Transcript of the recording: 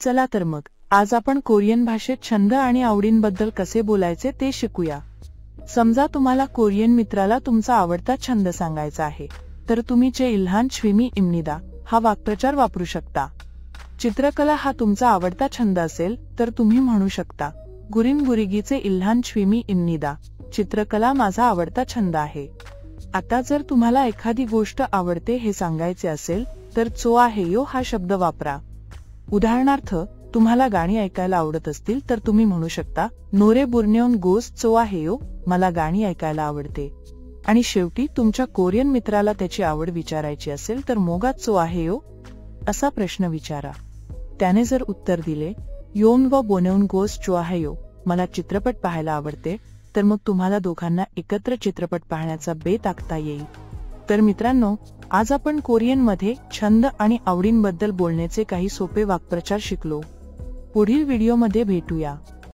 चला तर मग आज आपण कोरियन भाषेत छंद आणि आवडींबद्दल कसे बोलायचे ते शिकूया। समजा तुम्हाला कोरियन मित्राला तुमचा आवडता छंद सांगायचा आहे, तर तुम्ही 제 일한 취미 입니다 हा वाक्प्रचार वापरू शकता। चित्रकला हा तुमचा आवडता छंद असेल तर तुम्ही म्हणू शकता 구린 그리기चे 일한 취미 입니다। चित्रकला माझा आवडता छंद आहे। आता जर तुम्हाला एखादी गोष्ट आवडते हे सांगायचे असेल तर 좋아해요 हा शब्द वापरा। उदाहरणार्थ तुम्हाला गाणी ऐकायला आवडत असतील तर तुम्ही म्हणू शकता 노래 부르는 것을 좋아해요 मला गाणी ऐकायला आवडते। आणि शेवटी तुमच्या कोरियन मित्राला त्याची आवड विचारायची असेल तर 뭐가 좋아해요 असा प्रश्न विचारा। त्याने जर उत्तर दिले 영화 보는 것을 좋아해요 मला चित्रपट पाहायला आवडते, तर मग तुम्हाला दोघांना एकत्र चित्रपट पाहण्याचा बेत आखता येईल। तर मित्रांनो, आज आपण कोरियन मध्ये छंद आणि आवडींबद्दल बोलण्याचे काही सोपे वाक्प्रचार शिकलो। पुढील व्हिडिओमध्ये भेटूया।